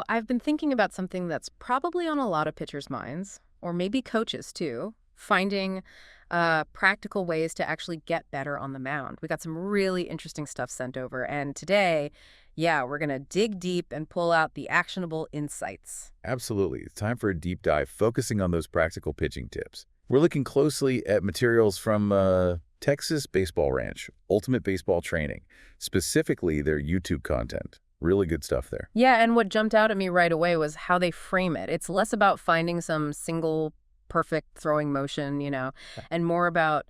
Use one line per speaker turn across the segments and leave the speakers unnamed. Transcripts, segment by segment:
I've been thinking about something that's probably on a lot of pitchers' minds, or maybe coaches too, finding practical ways to actually get better on the mound. We got some really interesting stuff sent over, and today, yeah, we're going to dig deep and pull out the actionable insights.
Absolutely. It's time for a deep dive focusing on those practical pitching tips. We're looking closely at materials from Texas Baseball Ranch, Ultimate Baseball Training, specifically their YouTube content. Really good stuff there.
Yeah, and what jumped out at me right away was how they frame it. It's less about finding some single perfect throwing motion, and more about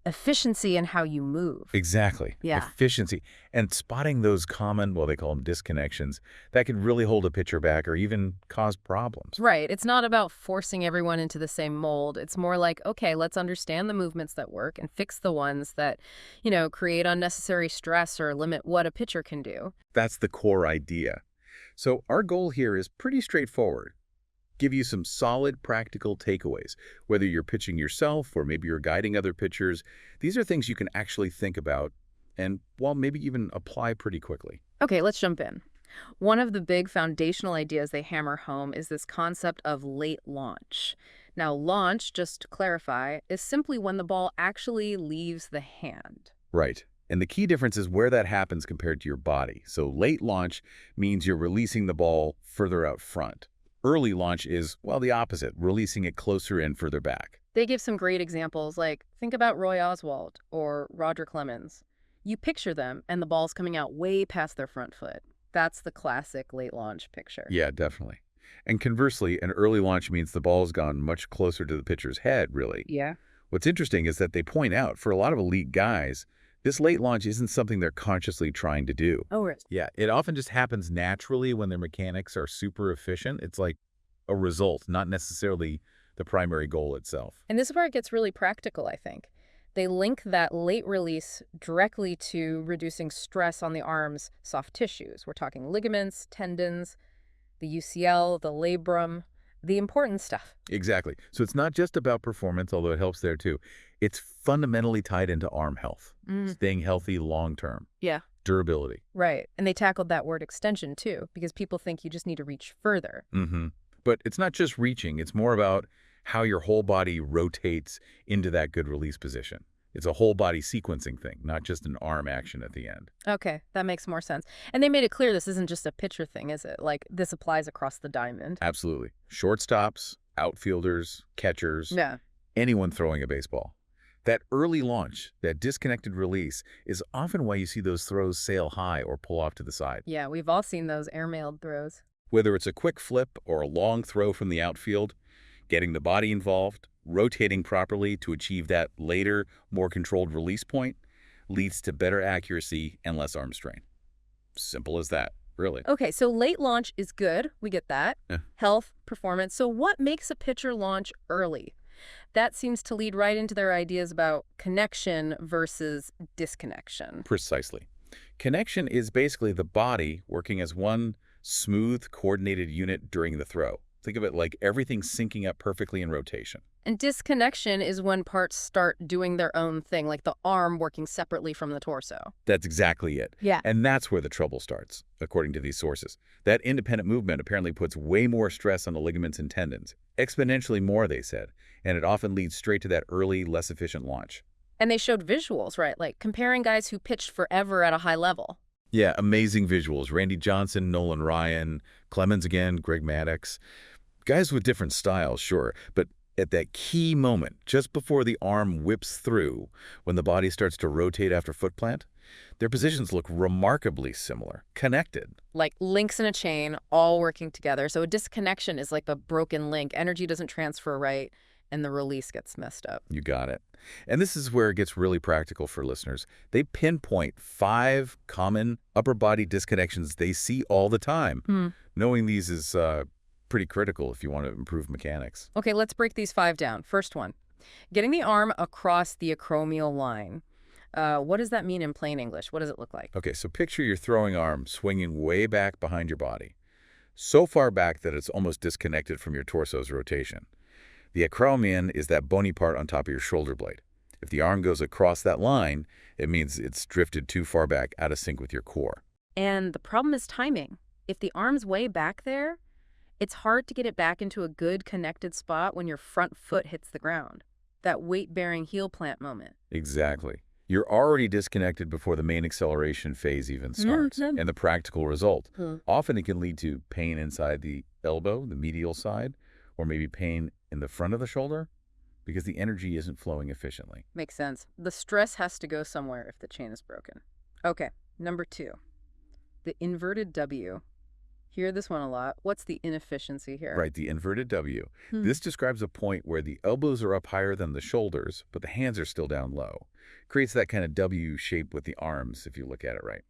efficiency and how you move.
Exactly.
Yeah.
Efficiency. And spotting those common, well, they call them disconnections, that can really hold a pitcher back or even cause problems.
Right. It's not about forcing everyone into the same mold. It's more like, okay, let's understand the movements that work and fix the ones that, create unnecessary stress or limit what a pitcher can do.
That's the core idea. So our goal here is pretty straightforward. Give you some solid practical takeaways. Whether you're pitching yourself or maybe you're guiding other pitchers, these are things you can actually think about and, well, maybe even apply pretty quickly.
Okay, let's jump in. One of the big foundational ideas they hammer home is this concept of late launch. Now, launch, just to clarify, is simply when the ball actually leaves the hand.
Right. And the key difference is where that happens compared to your body. So late launch means you're releasing the ball further out front. Early launch is, well, the opposite, releasing it closer in further back.
They give some great examples, like think about Roy Oswald or Roger Clemens. You picture them, and the ball's coming out way past their front foot. That's the classic late launch picture.
Yeah, definitely. And conversely, an early launch means the ball's gone much closer to the pitcher's head, really.
Yeah.
What's interesting is that they point out, for a lot of elite guys, this late launch isn't something they're consciously trying to do.
Oh, really?
Yeah, it often just happens naturally when their mechanics are super efficient. It's like a result, not necessarily the primary goal itself.
And this is where it gets really practical, I think. They link that late release directly to reducing stress on the arm's soft tissues. We're talking ligaments, tendons, the UCL, the labrum, the important stuff.
Exactly. So it's not just about performance, although it helps there too. It's fundamentally tied into arm health, staying healthy long term.
Yeah.
Durability.
Right. And they tackled that word extension too, because people think you just need to reach further.
But it's not just reaching. It's more about how your whole body rotates into that good release position. It's a whole body sequencing thing, not just an arm action at the end.
Okay, that makes more sense. And they made it clear this isn't just a pitcher thing, is it? Like, this applies across the diamond.
Absolutely. Shortstops, outfielders, catchers,
Yeah.
anyone throwing a baseball. That early launch, that disconnected release, is often why you see those throws sail high or pull off to the side.
Yeah, we've all seen those airmailed throws.
Whether it's a quick flip or a long throw from the outfield, getting the body involved, rotating properly to achieve that later, more controlled release point leads to better accuracy and less arm strain. Simple as that, really.
Okay, so late launch is good. We get that.
Yeah.
Health, performance. So what makes a pitcher launch early? That seems to lead right into their ideas about connection versus disconnection.
Precisely. Connection is basically the body working as one smooth, coordinated unit during the throw. Think of it like everything syncing up perfectly in rotation.
And disconnection is when parts start doing their own thing, like the arm working separately from the torso.
That's exactly it.
Yeah.
And that's where the trouble starts, according to these sources. That independent movement apparently puts way more stress on the ligaments and tendons. Exponentially more, they said. And it often leads straight to that early, less efficient launch.
And they showed visuals, right? Like comparing guys who pitched forever at a high level.
Yeah, amazing visuals. Randy Johnson, Nolan Ryan, Clemens again, Greg Maddux. Guys with different styles, sure, but at that key moment, just before the arm whips through, when the body starts to rotate after foot plant, their positions look remarkably similar, connected.
Like links in a chain, all working together. So a disconnection is like a broken link. Energy doesn't transfer right, and the release gets messed up.
You got it. And this is where it gets really practical for listeners. They pinpoint 5 common upper body disconnections they see all the time. Knowing these is pretty critical if you want to improve mechanics.
Okay, let's break these 5 down. First one, getting the arm across the acromial line. What does that mean in plain English? What does it look like?
Okay, so picture your throwing arm swinging way back behind your body, so far back that it's almost disconnected from your torso's rotation. The acromion is that bony part on top of your shoulder blade. If the arm goes across that line, it means it's drifted too far back out of sync with your core.
And the problem is timing. If the arm's way back there, it's hard to get it back into a good connected spot when your front foot hits the ground. That weight-bearing heel plant moment.
Exactly. You're already disconnected before the main acceleration phase even starts. And the practical result, often it can lead to pain inside the elbow, the medial side, or maybe pain in the front of the shoulder because the energy isn't flowing efficiently.
Makes sense. The stress has to go somewhere if the chain is broken. Okay, number 2, the inverted W. Hear this one a lot. What's the inefficiency here?
Right, the inverted W. This describes a point where the elbows are up higher than the shoulders, but the hands are still down low. Creates that kind of W shape with the arms, if you look at it right.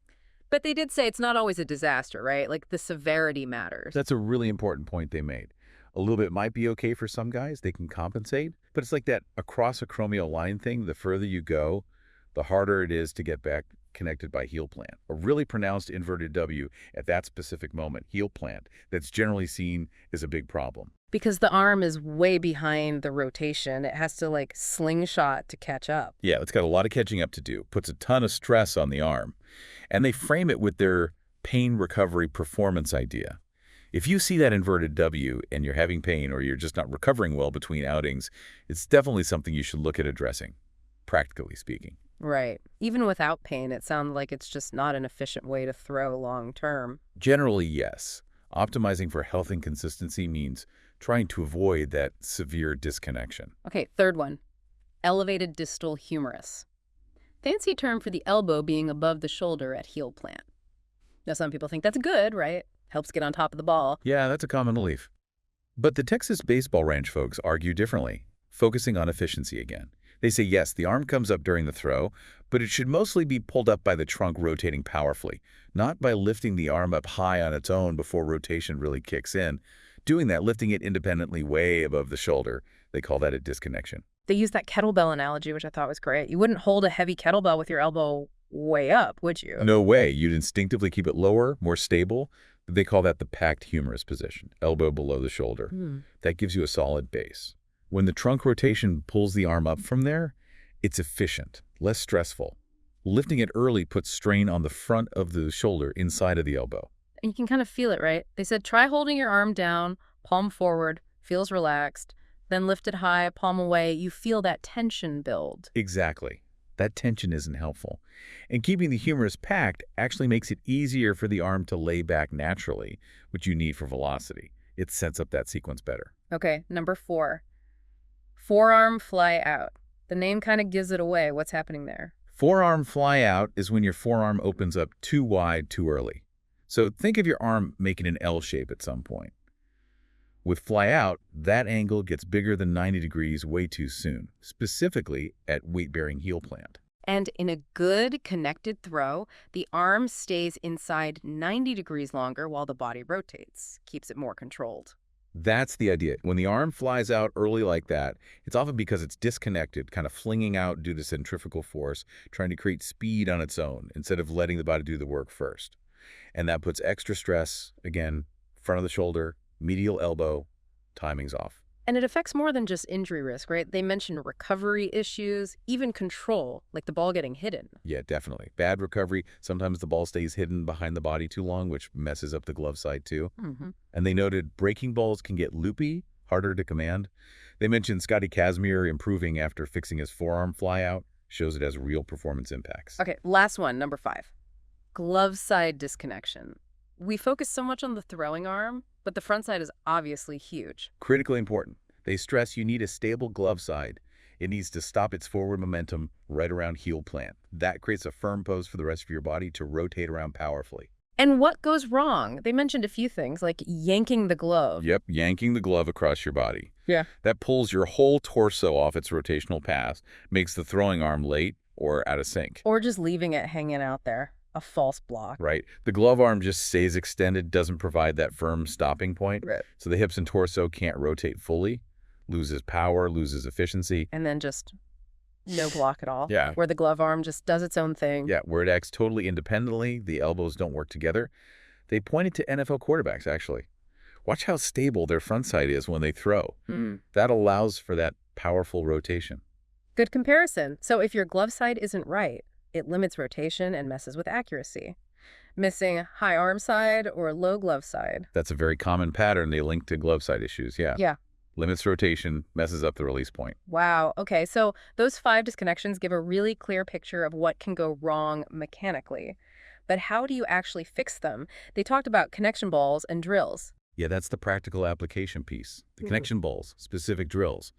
But they did say it's not always a disaster, right? Like the severity matters.
That's a really important point they made. A little bit might be okay for some guys. They can compensate. But it's like that across acromial line thing. The further you go, the harder it is to get back connected by heel plant. A really pronounced inverted W at that specific moment, heel plant, that's generally seen as a big problem.
Because the arm is way behind the rotation. It has to like slingshot to catch up.
Yeah, it's got a lot of catching up to do. Puts a ton of stress on the arm. And they frame it with their pain recovery performance idea. If you see that inverted W and you're having pain or you're just not recovering well between outings, it's definitely something you should look at addressing, practically speaking.
Right. Even without pain, it sounds like it's just not an efficient way to throw long term.
Generally, yes. Optimizing for health and consistency means trying to avoid that severe disconnection.
Okay, third one. Elevated distal humerus. Fancy term for the elbow being above the shoulder at heel plant. Now, some people think that's good, right? Helps get on top of the ball.
Yeah, that's a common belief. But the Texas baseball ranch folks argue differently, focusing on efficiency again. They say, yes, the arm comes up during the throw, but it should mostly be pulled up by the trunk rotating powerfully, not by lifting the arm up high on its own before rotation really kicks in. Doing that, lifting it independently way above the shoulder, they call that a disconnection.
They use that kettlebell analogy, which I thought was great. You wouldn't hold a heavy kettlebell with your elbow way up, would you?
No way. You'd instinctively keep it lower, more stable. They call that the packed humerus position, elbow below the shoulder. That gives you a solid base. When the trunk rotation pulls the arm up from there, it's efficient, less stressful. Lifting it early puts strain on the front of the shoulder inside of the elbow.
And you can kind of feel it, right? They said try holding your arm down, palm forward, feels relaxed, then lift it high, palm away. You feel that tension build.
Exactly. That tension isn't helpful. And keeping the humerus packed actually makes it easier for the arm to lay back naturally, which you need for velocity. It sets up that sequence better.
Okay, number 4. Forearm fly out. The name kind of gives it away. What's happening there?
Forearm fly out is when your forearm opens up too wide too early. So think of your arm making an L shape at some point. With fly out, that angle gets bigger than 90 degrees way too soon, specifically at weight-bearing heel plant.
And in a good connected throw, the arm stays inside 90 degrees longer while the body rotates, keeps it more controlled.
That's the idea. When the arm flies out early like that, it's often because it's disconnected, kind of flinging out due to centrifugal force, trying to create speed on its own instead of letting the body do the work first. And that puts extra stress, again, front of the shoulder, medial elbow, timing's off.
And it affects more than just injury risk, right? They mentioned recovery issues, even control, like the ball getting hidden.
Yeah, definitely. Bad recovery. Sometimes the ball stays hidden behind the body too long, which messes up the glove side too. And they noted breaking balls can get loopy, harder to command. They mentioned Scotty Kazmir improving after fixing his forearm fly out, shows it has real performance impacts.
Okay, last one, number 5. Glove side disconnection. We focus so much on the throwing arm, but the front side is obviously huge.
Critically important. They stress you need a stable glove side. It needs to stop its forward momentum right around heel plant. That creates a firm pose for the rest of your body to rotate around powerfully.
And what goes wrong? They mentioned a few things, like yanking the glove.
Yep, yanking the glove across your body.
Yeah.
That pulls your whole torso off its rotational path, makes the throwing arm late or out of sync.
Or just leaving it hanging out there. A false block.
Right. The glove arm just stays extended, doesn't provide that firm stopping point.
Right.
So the hips and torso can't rotate fully, loses power, loses efficiency.
And then just no block at all.
Yeah.
Where the glove arm just does its own thing.
Yeah, where it acts totally independently, the elbows don't work together. They pointed to NFL quarterbacks, actually. Watch how stable their front side is when they throw. That allows for that powerful rotation.
Good comparison. So if your glove side isn't right, it limits rotation and messes with accuracy. Missing high arm side or low glove side.
That's a very common pattern they link to glove side issues, yeah.
Yeah.
Limits rotation, messes up the release point.
Wow. Okay. So those 5 disconnections give a really clear picture of what can go wrong mechanically. But how do you actually fix them? They talked about connection balls and drills.
Yeah, that's the practical application piece. The
Mhm.
connection balls, specific drills.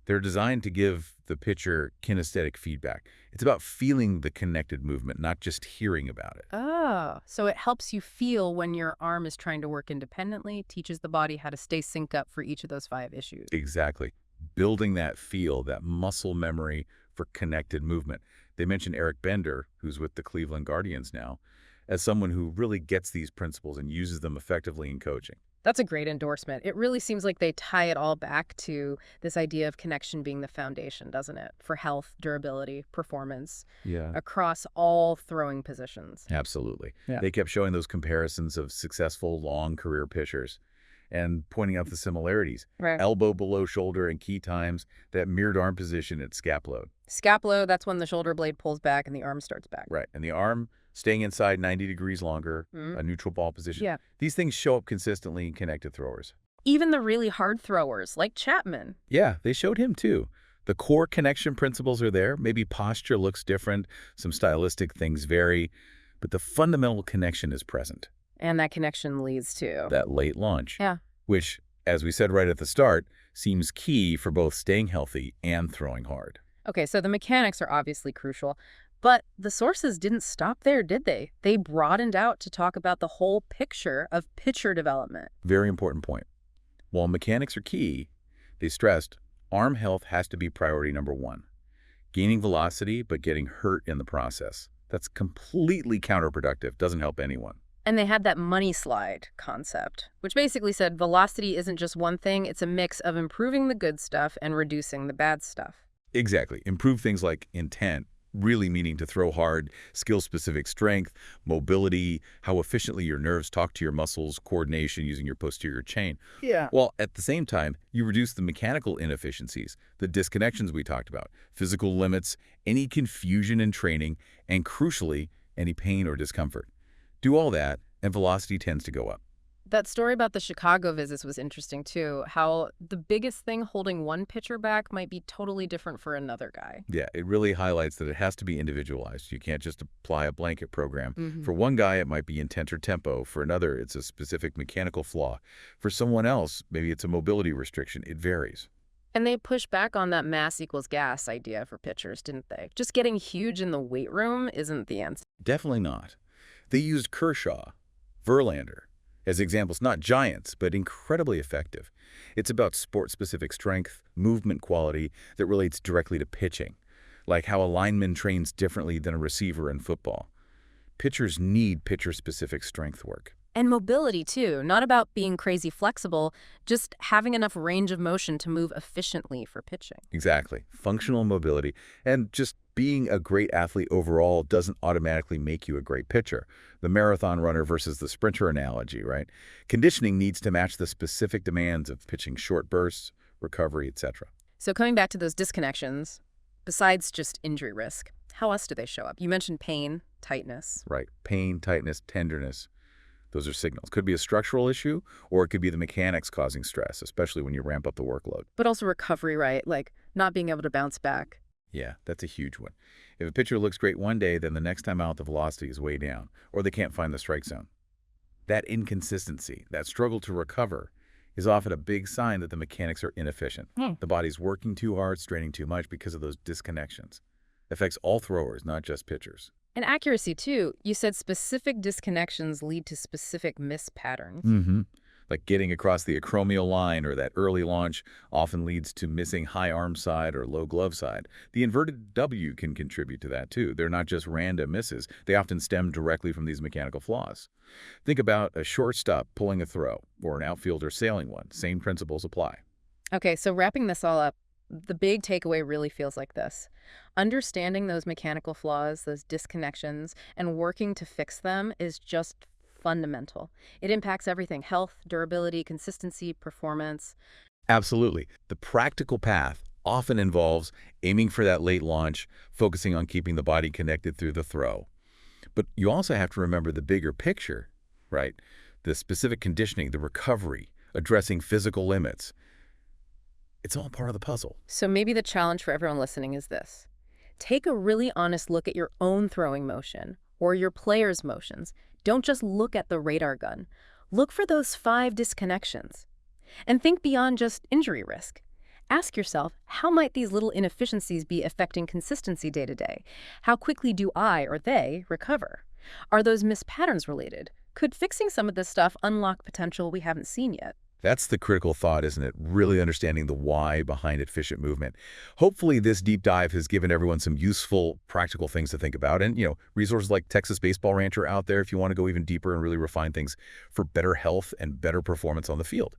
They're designed to give the pitcher kinesthetic feedback. It's about feeling the connected movement, not just hearing about it.
Oh, so it helps you feel when your arm is trying to work independently, teaches the body how to stay synced up for each of those 5 issues.
Exactly. Building that feel, that muscle memory for connected movement. They mentioned Eric Bender, who's with the Cleveland Guardians now, as someone who really gets these principles and uses them effectively in coaching.
That's a great endorsement. It really seems like they tie it all back to this idea of connection being the foundation, doesn't it? For health, durability, performance
Yeah.
across all throwing positions.
Absolutely.
Yeah.
They kept showing those comparisons of successful long career pitchers and pointing out the similarities.
Right.
Elbow below shoulder and key times, that mirrored arm position at scap load.
Scapulo, that's when the shoulder blade pulls back and the arm starts back.
Right. And the arm staying inside 90 degrees longer,
Mhm.
a neutral ball position.
Yeah.
These things show up consistently in connected throwers.
Even the really hard throwers, like Chapman.
Yeah, they showed him too. The core connection principles are there. Maybe posture looks different, some stylistic things vary, but the fundamental connection is present.
And that connection leads to.
That late launch,
Yeah.
which, as we said right at the start, seems key for both staying healthy and throwing hard.
Okay, so the mechanics are obviously crucial, but the sources didn't stop there, did they? They broadened out to talk about the whole picture of pitcher development.
Very important point. While mechanics are key, they stressed arm health has to be priority number one. Gaining velocity, but getting hurt in the process. That's completely counterproductive, doesn't help anyone.
And they had that money slide concept, which basically said velocity isn't just one thing, it's a mix of improving the good stuff and reducing the bad stuff.
Exactly. Improve things like intent, really meaning to throw hard, skill-specific strength, mobility, how efficiently your nerves talk to your muscles, coordination using your posterior chain.
Yeah.
While at the same time, you reduce the mechanical inefficiencies, the disconnections we talked about, physical limits, any confusion in training, and crucially, any pain or discomfort. Do all that, and velocity tends to go up.
That story about the Chicago visits was interesting too, how the biggest thing holding one pitcher back might be totally different for another guy.
Yeah, it really highlights that it has to be individualized. You can't just apply a blanket program.
Mhm.
For one guy, it might be intent or tempo. For another, it's a specific mechanical flaw. For someone else, maybe it's a mobility restriction. It varies.
And they pushed back on that mass equals gas idea for pitchers, didn't they? Just getting huge in the weight room isn't the answer.
Definitely not. They used Kershaw, Verlander, as examples, not giants, but incredibly effective. It's about sport-specific strength, movement quality that relates directly to pitching, like how a lineman trains differently than a receiver in football. Pitchers need pitcher-specific strength work.
And mobility too, not about being crazy flexible, just having enough range of motion to move efficiently for pitching.
Exactly. Functional mobility. And just being a great athlete overall doesn't automatically make you a great pitcher. The marathon runner versus the sprinter analogy, right? Conditioning needs to match the specific demands of pitching short bursts, recovery, etc.
So coming back to those disconnections, besides just injury risk, how else do they show up? You mentioned pain, tightness.
Right. Pain, tightness, tenderness. Those are signals. Could be a structural issue, or it could be the mechanics causing stress, especially when you ramp up the workload.
But also recovery, right? Like not being able to bounce back.
Yeah, that's a huge one. If a pitcher looks great one day, then the next time out the velocity is way down, or they can't find the strike zone. That inconsistency, that struggle to recover, is often a big sign that the mechanics are inefficient. The body's working too hard, straining too much because of those disconnections. Affects all throwers, not just pitchers.
And accuracy too. You said specific disconnections lead to specific miss patterns.
Mm-hmm. Like getting across the acromial line or that early launch often leads to missing high arm side or low glove side. The inverted W can contribute to that too. They're not just random misses. They often stem directly from these mechanical flaws. Think about a shortstop pulling a throw or an outfielder sailing one. Same principles apply.
Okay, so wrapping this all up, the big takeaway really feels like this. Understanding those mechanical flaws, those disconnections, and working to fix them is just fundamental. It impacts everything: health, durability, consistency, performance.
Absolutely. The practical path often involves aiming for that late launch, focusing on keeping the body connected through the throw. But you also have to remember the bigger picture, right? The specific conditioning, the recovery, addressing physical limits. It's all part of the puzzle.
So maybe the challenge for everyone listening is this. Take a really honest look at your own throwing motion or your player's motions. Don't just look at the radar gun. Look for those 5 disconnections. And think beyond just injury risk. Ask yourself, how might these little inefficiencies be affecting consistency day to day? How quickly do I or they recover? Are those missed patterns related? Could fixing some of this stuff unlock potential we haven't seen yet?
That's the critical thought, isn't it? Really understanding the why behind efficient movement. Hopefully this deep dive has given everyone some useful, practical things to think about. And, resources like Texas Baseball Rancher out there if you want to go even deeper and really refine things for better health and better performance on the field.